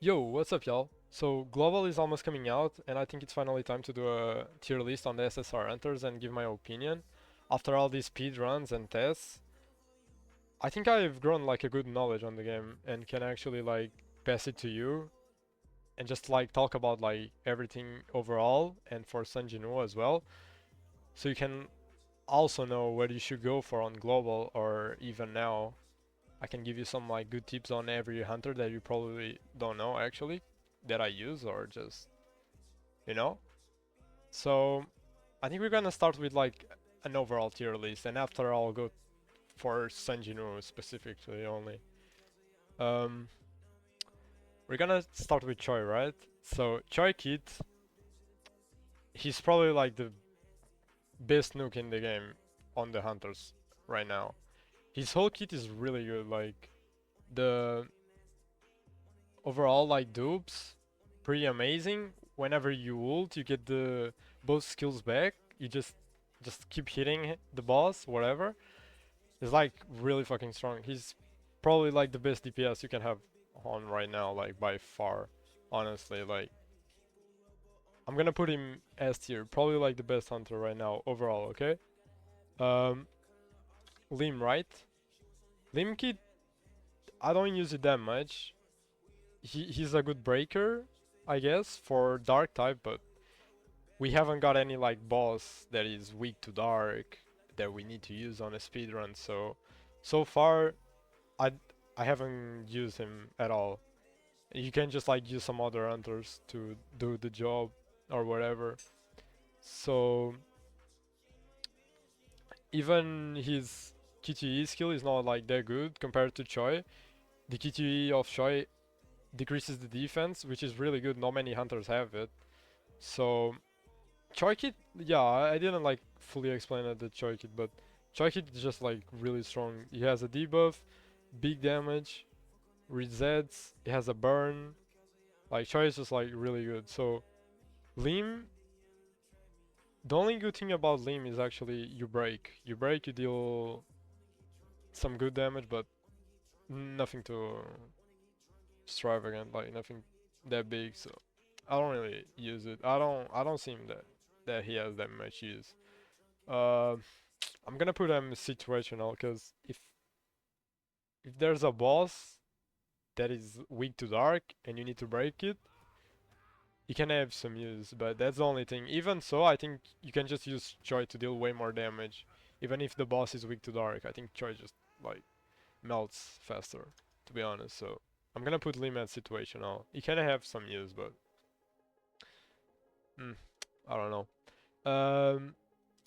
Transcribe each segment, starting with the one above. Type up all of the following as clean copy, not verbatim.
Yo, what's up, y'all? So, Global is almost coming out, and I think it's finally time to do a tier list on the SSR hunters and give my opinion. After all these speed runs and tests, I think I've grown like a good knowledge on the game and can actually like pass it to you and just like talk about like everything overall and for Sanjinu as well. So you can also know where you should go for on Global or even now. I can give you some like good tips on every hunter that you probably don't know actually that I use or just you know. So I think we're gonna start with like an overall tier list, and after I'll go for Sanjinu specifically only. Um, we're gonna start with Choi, right? So Choi Kid, he's probably like the best nuke in the game on the hunters right now. His whole kit is really good. Like the overall like dupes, pretty amazing. Whenever you ult, you get the both skills back. You just keep hitting the boss, whatever. It's like really fucking strong. He's probably like the best DPS you can have on right now, like by far. Honestly, like I'm gonna put him S tier, probably like the best hunter right now overall. Okay. Um, Lim, right? Lim Kit, I don't use it that much. He's a good breaker, I guess, for dark type, but we haven't got any like boss that is weak to dark that we need to use on a speedrun. So far I I haven't used him at all. You can just like use some other hunters to do the job or whatever. So even his QTE skill is not like that good compared to Choi. The QTE of Choi decreases the defense, which is really good. Not many hunters have it. So Choi Kit, yeah, I didn't like fully explain it the Choi Kit, but Choi Kit is just like really strong. He has a debuff, big damage, resets, it has a burn. Like Choi is just like really good. So Lim, the only good thing about Lim is actually you break. You break, you deal some good damage, but nothing to strive against. Like nothing that big. So I don't really use it. I don't see him that he has that much use. Uh, I'm gonna put him situational because if there's a boss that is weak to dark and you need to break it, you can have some use, but that's the only thing. Even so, I think you can just use Choi to deal way more damage. Even if the boss is weak to dark, I think Choi just like melts faster, to be honest. So I'm gonna put Lim at situational. He can have some use, but mm, I don't know.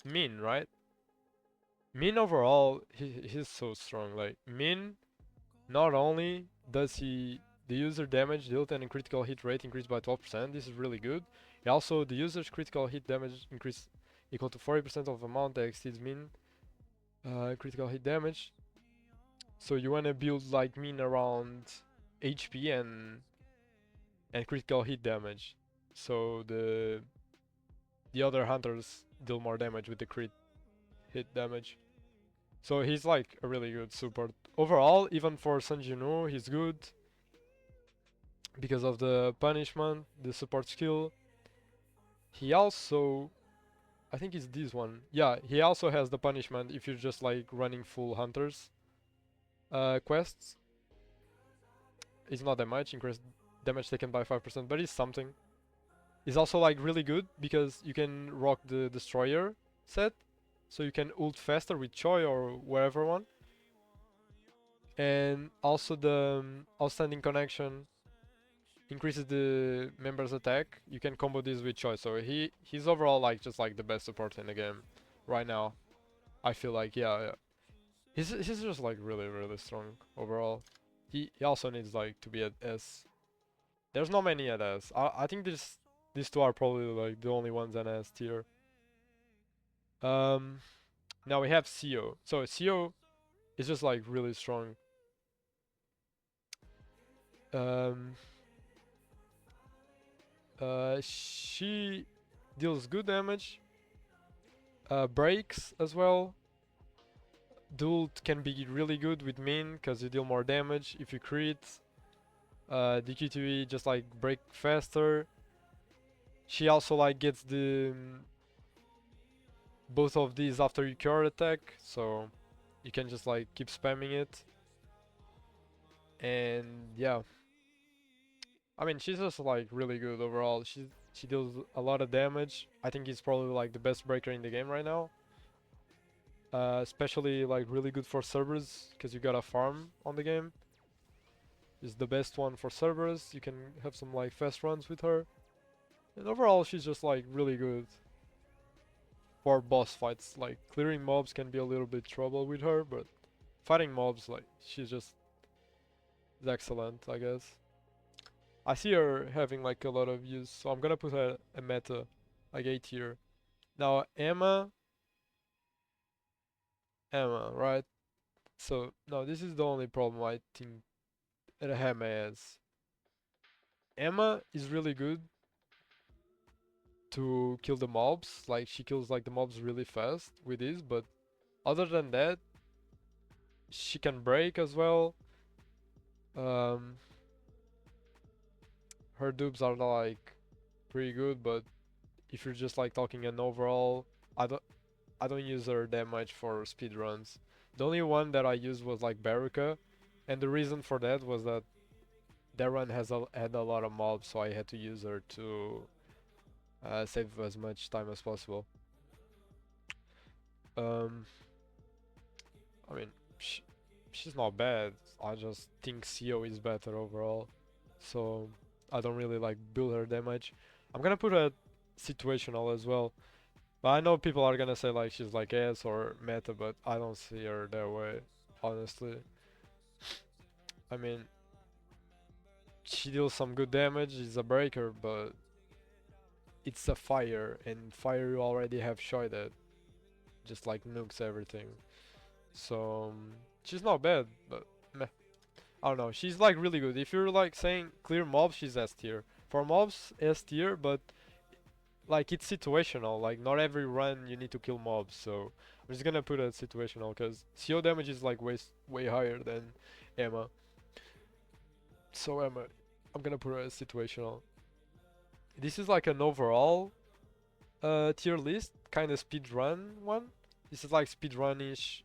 Min, right? Min overall, he's so strong. Like Min, not only does he the user damage dealt and critical hit rate increased by 12%, this is really good. He also the user's critical hit damage increase equal to 40% of amount that exceeds mean critical hit damage. So you wanna build like mean around HP and critical hit damage. So the other hunters deal more damage with the crit hit damage. So he's like a really good support. Overall, even for Sanjinu, he's good because of the punishment, the support skill. He also, I think it's this one. Yeah, he also has the punishment if you're just like running full hunters quests. It's not that much, increase damage taken by 5%, but it's something. It's also like really good because you can rock the destroyer set, so you can ult faster with Choi or wherever one. And also the outstanding connection increases the member's attack. You can combo this with Choi, so he's overall like just like the best support in the game right now. I feel like yeah. He's just like really strong overall. He also needs like to be at S. There's not many at S. I think these two are probably like the only ones at S tier. Um, Now we have CO. So CO is just like really strong. Um, she deals good damage. Breaks as well. Duel can be really good with Min because you deal more damage if you crit. DQ2E just like break faster. She also like gets the both of these after you cure attack, so you can just like keep spamming it. And yeah, I mean she's just like really good overall. She deals a lot of damage. I think he's probably like the best breaker in the game right now. Especially like really good for servers because you got a farm on the game. Is the best one for servers. You can have some like fast runs with her. And overall she's just like really good for boss fights. Like clearing mobs can be a little bit trouble with her, but fighting mobs like she's just is excellent, I guess. I see her having like a lot of use, so I'm gonna put her a meta, like A tier. Now Emma, right? So no, this is the only problem I think that Emma has. Emma is really good to kill the mobs, like she kills like the mobs really fast with this, but other than that, she can break as well. Um, her dupes are like pretty good, but if you're just like talking an overall, I don't I don't use her that much for speed runs. The only one that I used was like Baruka, and the reason for that was that run had a lot of mobs, so I had to use her to save as much time as possible. Um, I mean, sh she's not bad. I just think CO is better overall, so I don't really like build her that much. I'm gonna put a situational as well. But I know people are gonna say like she's like S or meta, but I don't see her that way, honestly. I mean, she deals some good damage, is a breaker, but it's a fire, and fire you already have Shoy that just like nukes everything. So she's not bad, but meh. I don't know. She's like really good. If you're like saying clear mobs, she's S tier. For mobs, S tier, but like it's situational. Like not every run you need to kill mobs. So I'm just gonna put it situational because CO damage is like way higher than Emma. So Emma, I'm gonna put it as situational. This is like an overall tier list, kind of speedrun one. This is like speedrun-ish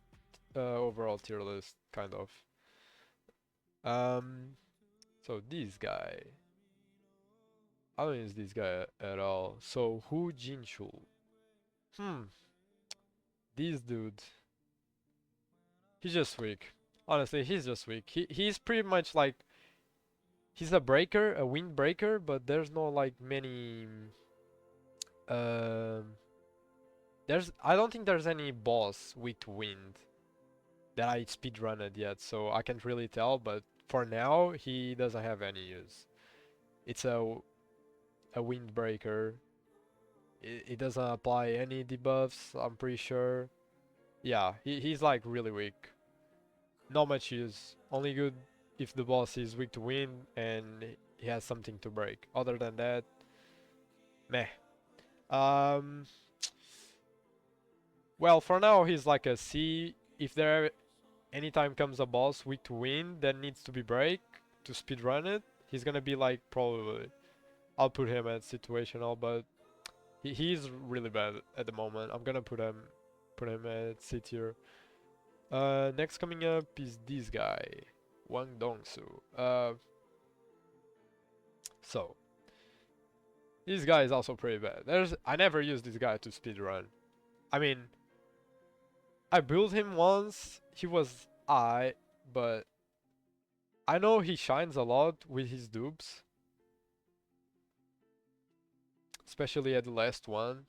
overall tier list, kind of. Um, so this guy, I don't use this guy at all. So Hu Jinchul. Hmm, this dude, he's just weak. Honestly, he's just weak. He's pretty much like he's a breaker, a wind breaker, but there's no like many. Um, I don't think there's any boss weak to wind that I speedrunned yet, so I can't really tell. But for now, he doesn't have any use. It's a windbreaker. It doesn't apply any debuffs, I'm pretty sure. Yeah, he's like really weak. Not much use. Only good if the boss is weak to wind and he has something to break. Other than that, meh. Um, well, for now he's like a C. If there anytime comes a boss weak to wind that needs to be break to speedrun it, he's gonna be like probably. I'll put him at situational, but he's really bad at the moment. I'm gonna put him at C tier. Next coming up is this guy, Wang Dongsu. So this guy is also pretty bad. I never used this guy to speedrun. I mean, I built him once. He was but I know he shines a lot with his dupes, especially at the last one.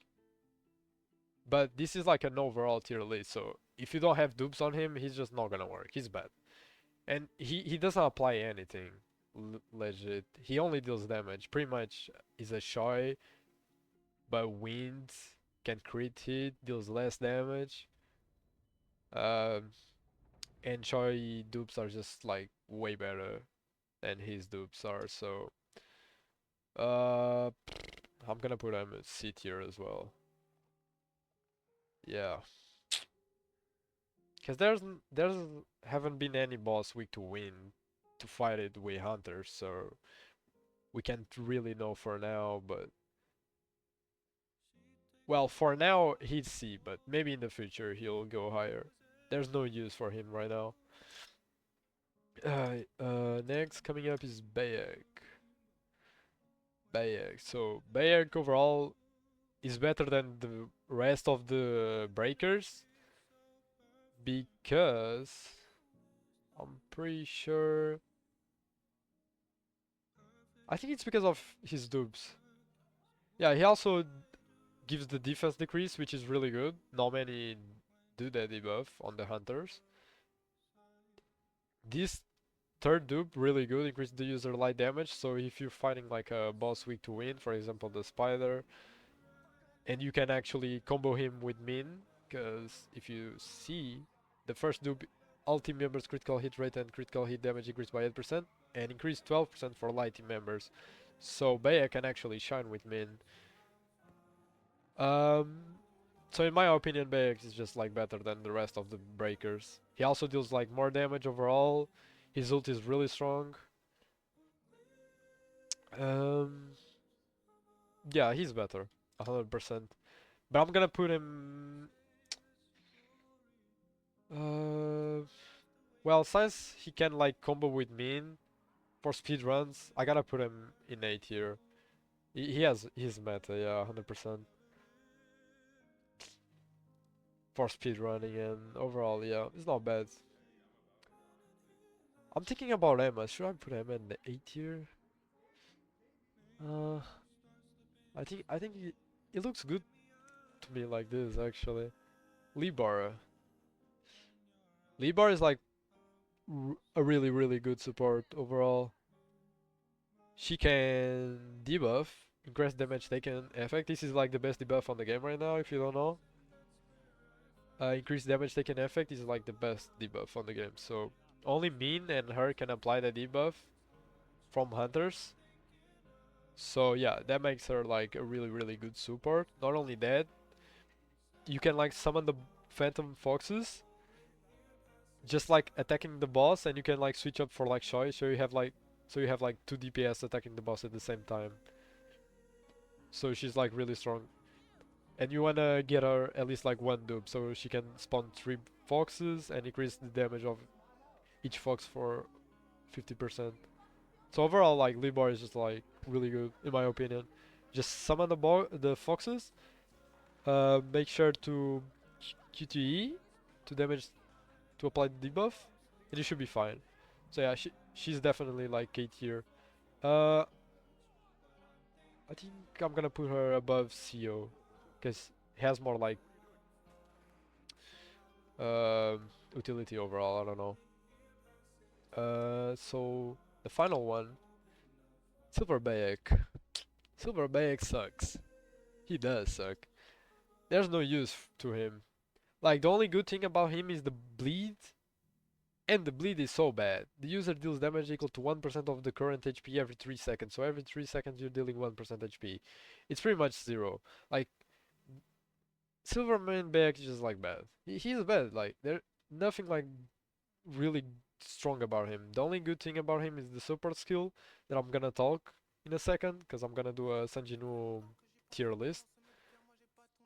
But this is like an overall tier list, so if you don't have dupes on him, he's just not gonna work. He's bad. And he doesn't apply anything legit. He only deals damage. Pretty much is a shy, but wins, can crit hit, deals less damage. Um, and shy dupes are just like way better than his dupes are. So uh, I'm gonna put him at C tier as well. Yeah, because there's haven't been any boss weak to win. to fight it with hunters, so we can't really know for now, but well, for now he's C, but maybe in the future he'll go higher. There's no use for him right now. Next coming up is Bayek. Bayek. So Bayek overall is better than the rest of the breakers because I'm pretty sure. I think it's because of his dupes. Yeah, he also gives the defense decrease, which is really good. Not many do that debuff on the hunters. This third dupe really good, increase the user light damage. So if you're fighting like a boss weak to win, for example the spider, and you can actually combo him with min, because if you see the first dupe, all team members critical hit rate and critical hit damage increased by 8% and increased 12% for light team members. So Baya can actually shine with min. Um, so in my opinion, Bayek is just like better than the rest of the breakers. He also deals like more damage overall. His ult is really strong. Um, yeah, he's better, 100%. But I'm gonna put him. Uh, well, since he can like combo with min for speed runs, I gotta put him in A tier. He has his meta, yeah, 100% for speed running and overall, yeah, it's not bad. I'm thinking about Emma. Should I put Emma in the A tier? Uh, I think it looks good to me like this actually. Libar. Libar is like a really good support overall. She can debuff, increase damage taken effect. This is like the best debuff on the game right now if you don't know. Increased damage taken effect is like the best debuff on the game. So only Min and her can apply the debuff from hunters. So yeah, that makes her like a really good support. Not only that, you can like summon the phantom foxes just like attacking the boss, and you can like switch up for like Shoy, so you have like 2 DPS attacking the boss at the same time. So she's like really strong. And you wanna get her at least like one dupe, so she can spawn 3 foxes and increase the damage of each fox for 50%. So overall, like Libar is just like really good in my opinion. Just summon the foxes. Make sure to QTE to damage to apply the debuff, and you should be fine. So yeah, she's definitely like K tier. Uh, I think I'm gonna put her above CO, because it has more like utility overall. I don't know. So the final one, Silver Bayek. Silver Bayek sucks. He does suck. There's no use to him. Like the only good thing about him is the bleed, and the bleed is so bad. The user deals damage equal to 1% of the current HP every 3 seconds. So every 3 seconds you're dealing 1% HP. It's pretty much zero. Like Silverman Bayek is just like bad. He's bad. Like there nothing like really strong about him. The only good thing about him is the support skill that I'm gonna talk in a second, because I'm gonna do a Sanjinu tier list.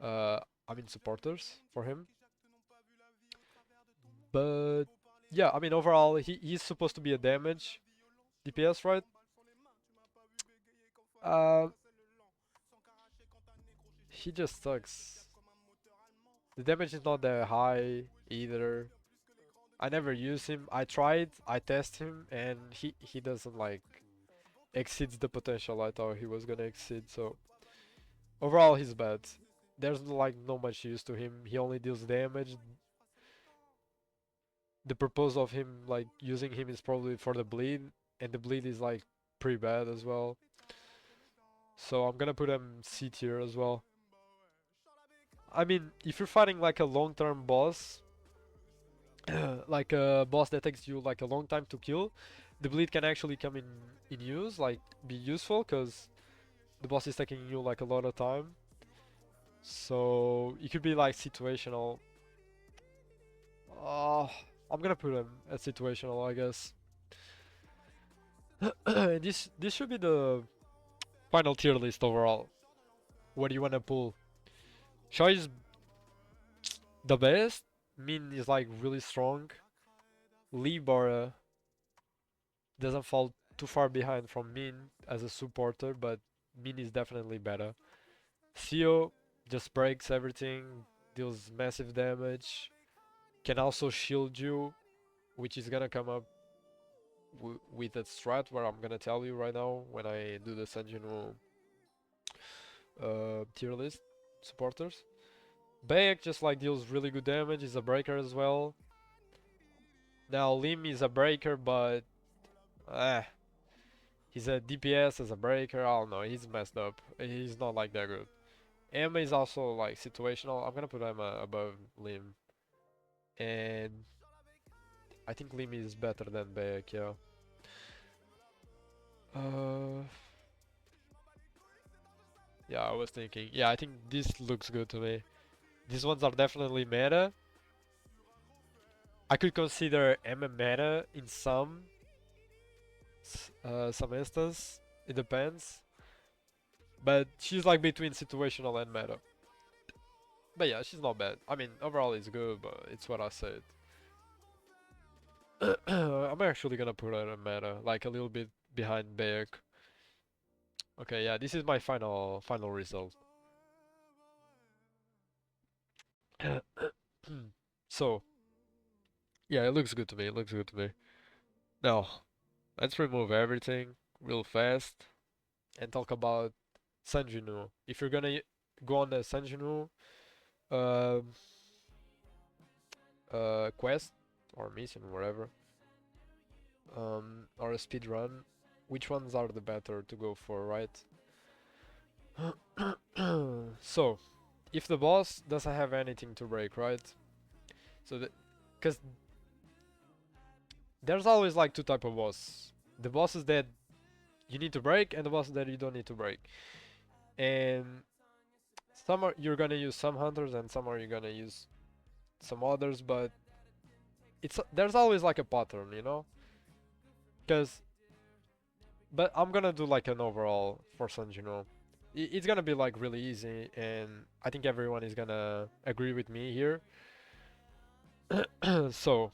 Uh, I mean supporters for him. But yeah, I mean overall he's supposed to be a damage DPS, right? Uh, he just sucks. The damage is not that high either. I never use him. I tried, I test him, and he doesn't like exceeds the potential I thought he was gonna exceed. So overall, he's bad. There's like no much use to him. He only deals damage. The purpose of him like using him is probably for the bleed, and the bleed is like pretty bad as well. So I'm gonna put him C tier as well. I mean, if you're fighting like a long-term boss, like a boss that takes you like a long time to kill, the bleed can actually come in use, like be useful, because the boss is taking you like a lot of time. So it could be like situational. Uh, I'm gonna put him at situational, I guess. This should be the final tier list overall. What do you wanna pull? Shaw is the best. Min is like really strong. Lee Bara doesn't fall too far behind from Min as a supporter, but Min is definitely better. Theo just breaks everything, deals massive damage, can also shield you, which is gonna come up with a strat where I'm gonna tell you right now when I do the Sanjinu tier list supporters. Bayek just like deals really good damage, is a breaker as well. Now Lim is a breaker, but ah, he's a DPS as a breaker. I don't know, he's messed up. He's not like that good. Emma is also like situational. I'm gonna put Emma above Lim, and I think Lim is better than Bayek. Yeah. Uh, yeah, I was thinking. Yeah, I think this looks good to me. These ones are definitely meta. I could consider Emma meta in some instance. It depends. But she's like between situational and meta. But yeah, she's not bad. I mean, overall it's good, but it's what I said. I'm actually gonna put her in meta, like a little bit behind Bayek. Okay, yeah, this is my final result. So, yeah, it looks good to me. It looks good to me. Now, let's remove everything real fast and talk about Sanjinu. If you're gonna go on the Sanjinu um quest or mission, whatever, or a speed run, which ones are the better to go for, right? So, if the boss doesn't have anything to break, right? So, because there's always like two type of boss. The bosses that you need to break and the bosses that you don't need to break. And some are you're gonna use some hunters and some are you gonna use some others, but it's there's always like a pattern, you know? Because but I'm gonna do like an overall for Sanjino. It's gonna be like really easy, and I think everyone is gonna agree with me here. So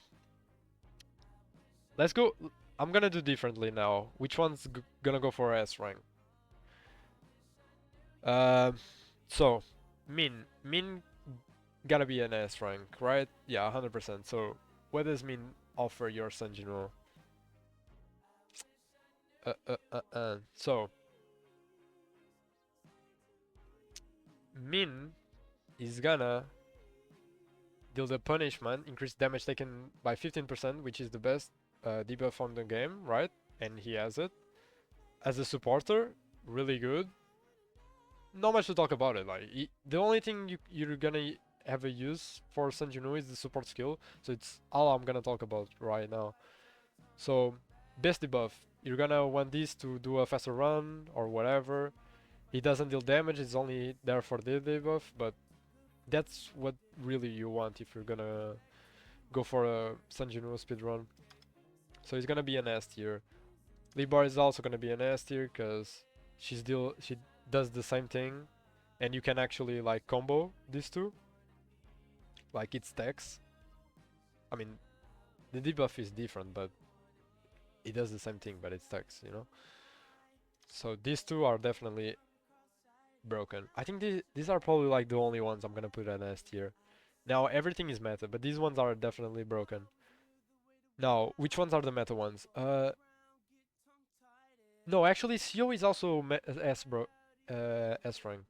let's go. I'm gonna do differently now. Which one's gonna go for S rank? Um, so Min gotta be an S rank, right? Yeah, 100%. So what does Min offer your Sanjino? So Min is gonna deal the punishment, increase damage taken by 15%, which is the best debuff on the game, right? And he has it. As a supporter, really good. Not much to talk about it. Like the only thing you're gonna have a use for Sanjinu is the support skill. So it's all I'm gonna talk about right now. So best debuff. You're gonna want this to do a faster run or whatever. He doesn't deal damage. It's only there for the debuff, but that's what really you want if you're gonna go for a Sanjinu speedrun. So he's gonna be an S tier. Libar is also gonna be an S tier because she does the same thing, and you can actually like combo these two. Like it stacks. I mean, the debuff is different, but it does the same thing, but it stacks, you know. So these two are definitely broken. I think these are probably like the only ones I'm gonna put an S tier. Now everything is meta, but these ones are definitely broken. Now, which ones are the meta ones? No, actually, CO is also S rank.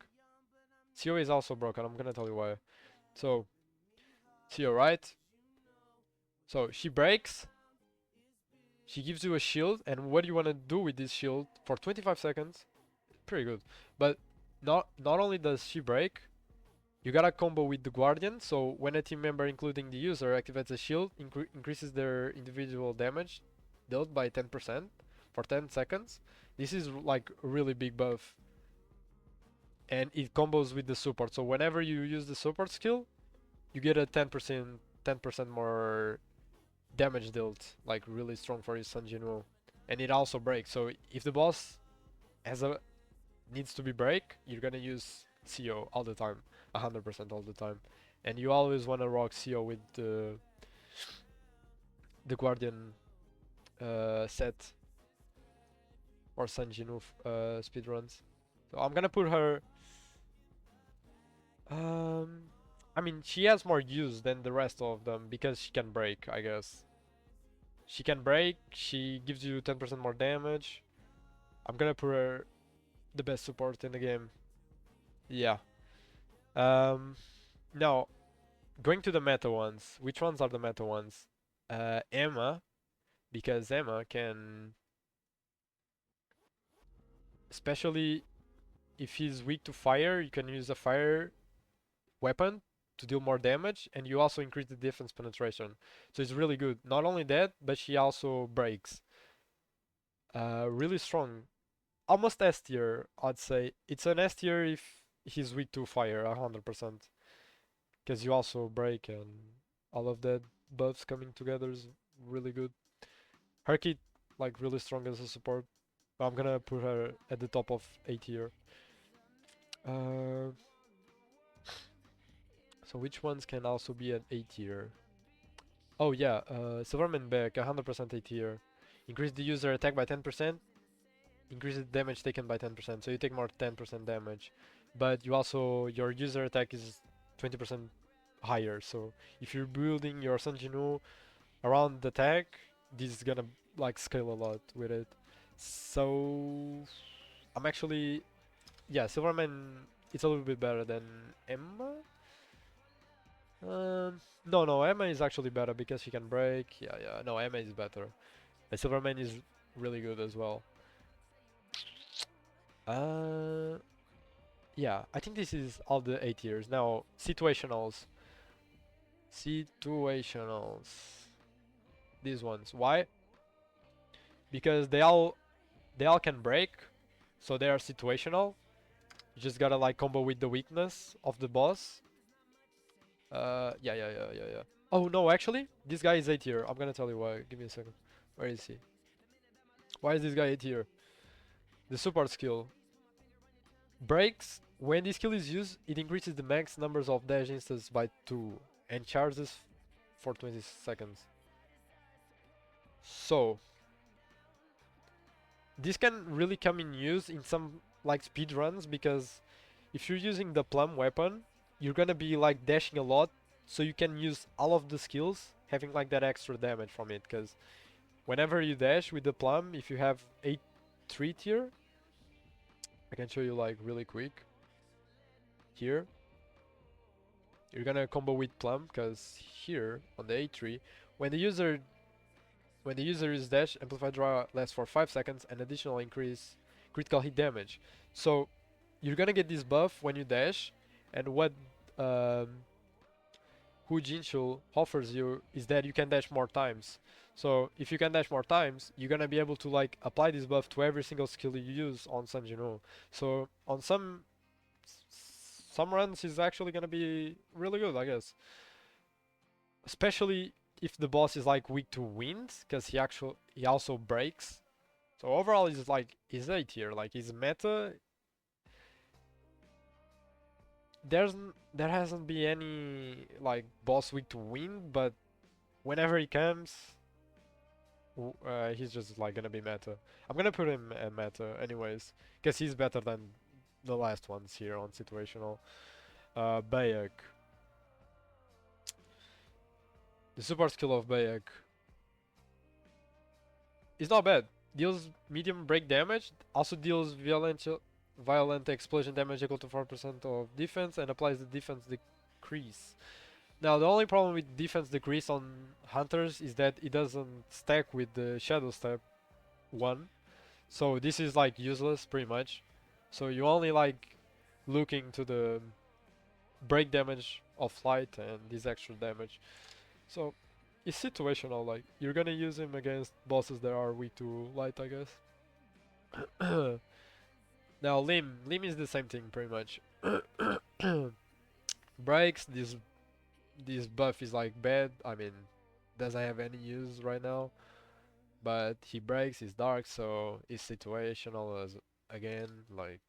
CO is also broken. I'm gonna tell you why. So, CO, right? So she breaks. She gives you a shield, and what do you wanna do with this shield for 25 seconds? Pretty good. But not only does she break, you gotta combo with the Guardian. So when a team member, including the user, activates a shield, increases their individual damage dealt by 10% for 10 seconds. This is like a really big buff, and it combos with the support. So whenever you use the support skill, you get a 10% more damage dealt, like really strong for his Sanjinwoo. and it also breaks. So if the boss has a needs to be break, you're gonna use CO all the time, 100% all the time, and you always wanna rock CO with the Guardian set or Sanjinu speedruns. So I'm gonna put her. Um, I mean, she has more use than the rest of them because she can break, I guess. She can break, she gives you 10% more damage. I'm gonna put her the best support in the game. Yeah. Um, Now, going to the meta ones. Which ones are the meta ones? Emma, because Emma can, especially if he's weak to fire, you can use a fire weapon to deal more damage, and you also increase the defense penetration. So it's really good. Not only that, but she also breaks. Really strong. Almost S tier, I'd say. It's an S tier if he's weak to fire, 100%. Because you also break and all of that buffs coming together is really good. Her kit, like, really strong as a support. But I'm gonna put her at the top of A tier. Uh, so which ones can also be at A tier? Oh yeah, Silverman back, 100% A tier. Increase the user attack by 10%, increase the damage taken by 10%, so you take more 10% damage. But you also, your user attack is 20% higher, so if you're building your Sanjinu around the attack, this is gonna like scale a lot with it. So I'm actually, yeah, Silverman, it's a little bit better than Emma. No, Emma is actually better because she can break. Yeah, no, Emma is better. But Silverman is really good as well. Uh, yeah, I think this is all the 8 years. Now, situationals. Situationals. These ones. Why? Because they all can break, so they are situational. You just gotta like combo with the weakness of the boss. Yeah. Oh no, actually, this guy is 8 tier. I'm gonna tell you why. Give me a second. Where is he? Why is this guy 8 tier? The support skill breaks. When this skill is used, it increases the max numbers of dash instances by 2 and charges for 20 seconds. So this can really come in use in some like speed runs because if you're using the plum weapon, you're gonna be like dashing a lot, so you can use all of the skills having like that extra damage from it. Because whenever you dash with the plum, if you have 8-3 tier, I can show you like really quick. Here, you're gonna combo with plum because here on the 8-3, when the user when the user is dash, amplified draw lasts for 5 seconds and additional increase critical hit damage. So you're gonna get this buff when you dash, and what um, Hu Jinshul offers you is that you can dash more times. So if you can dash more times, you're gonna be able to like apply this buff to every single skill you use on Sanjino. So on some runs is actually gonna be really good, I guess. Especially if the boss is like weak to wind, because he also breaks. So overall, he's like he's A tier. Like his meta, there hasn't been any like boss weak to wind, but whenever he comes, he's just like gonna be meta. I'm gonna put him at meta anyways, because he's better than the last ones here on situational. Bayek. The super skill of Bayek is not bad. Deals medium break damage, also deals violent explosion damage equal to 4% of defense, and applies the defense decrease. Now the only problem with defense decrease on hunters is that it doesn't stack with the shadow step 1. So this is like useless pretty much. So you only like looking to the break damage of light and this extra damage. So it's situational, like you're gonna use him against bosses that are weak to light, I guess. Now Lim is the same thing pretty much. Breaks, this buff is like bad. I mean, doesn't have any use right now. but he breaks, he's dark, so it's situational as again, like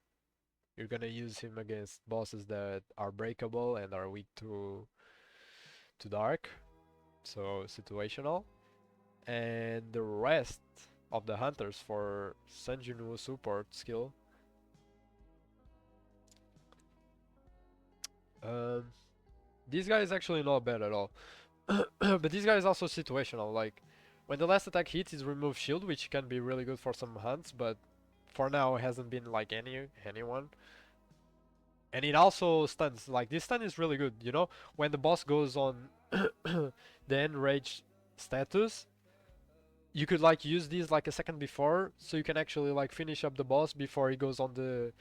you're gonna use him against bosses that are breakable and are weak to dark, so situational. And the rest of the hunters for Sanjinu support skill, um, this guy is actually not bad at all. But this guy is also situational, like when the last attack hits is remove shield, which can be really good for some hunts, but for now it hasn't been like anyone. And it also stuns, like this stun is really good, you know? When the boss goes on the enraged status, you could like use these like a second before, so you can actually like finish up the boss before he goes on the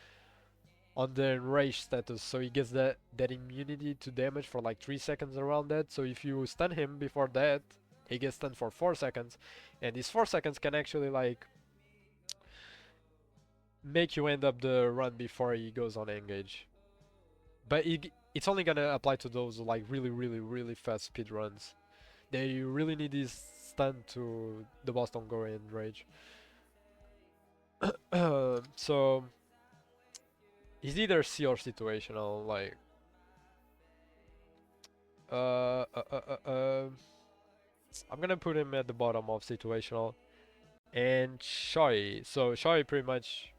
enraged status, so he gets that immunity to damage for like 3 seconds around that. So if you stun him before that, he gets stunned for 4 seconds, and these 4 seconds can actually like make you end up the run before he goes on engage. But it's only gonna apply to those like really fast speed runs. They really need this stun to the boss don't go in rage. So he's either C or situational. Like uh, uh, uh, uh, uh, I'm gonna put him at the bottom of situational. And Shoi. So Shoi pretty much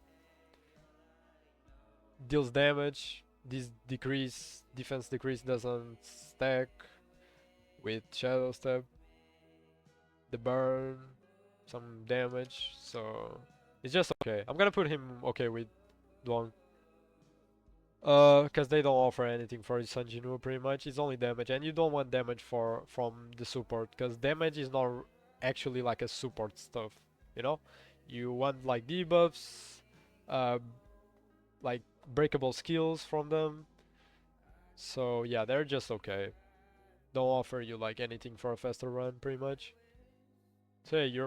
deals damage. This defense decrease doesn't stack with Shadow Step. The burn, some damage, so it's just okay. I'm gonna put him okay with Duong. Cause they don't offer anything for Sanjinu pretty much. It's only damage, and you don't want damage from the support, cause damage is not actually like a support stuff, you know? You want like debuffs, uh, like breakable skills from them. So yeah, they're just okay. Don't offer you like anything for a faster run pretty much. So yeah,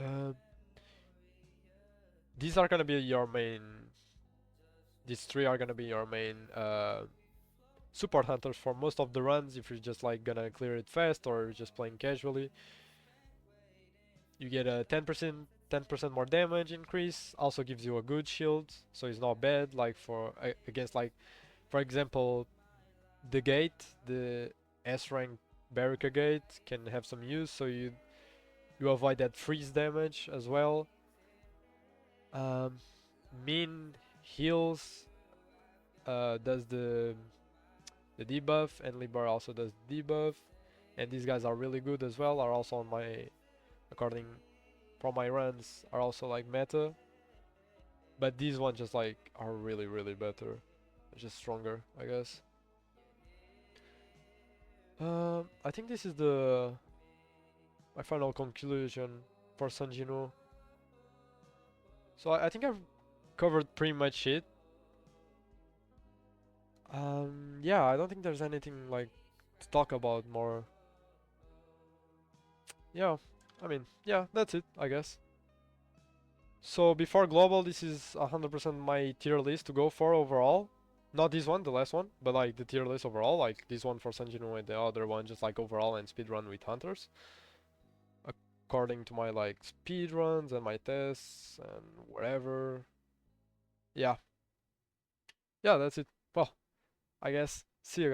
uh, these are gonna be your main. These three are gonna be your main support hunters for most of the runs. If you're just like gonna clear it fast or just playing casually, you get a 10% more damage increase. Also gives you a good shield, so it's not bad. Like for against like, for example, the gate, the S rank Barrica gate can have some use, so you avoid that freeze damage as well. Um, Min heals, does the debuff, and Libar also does debuff, and these guys are really good as well. Are also on my, according from my runs, are also like meta, but these ones just like are really better, just stronger, I guess. I think this is the my final conclusion for Sanjino. So I think I've covered pretty much it. Yeah, I don't think there's anything like to talk about more. Yeah, I mean, yeah, that's it, I guess. So before global, this is 100% my tier list to go for overall. Not this one, the last one, but like the tier list overall, like this one for Sanjinu and the other one just like overall and speedrun with hunters. According to my like speedruns and my tests and whatever. Yeah. Yeah, that's it. Well, I guess. See you guys.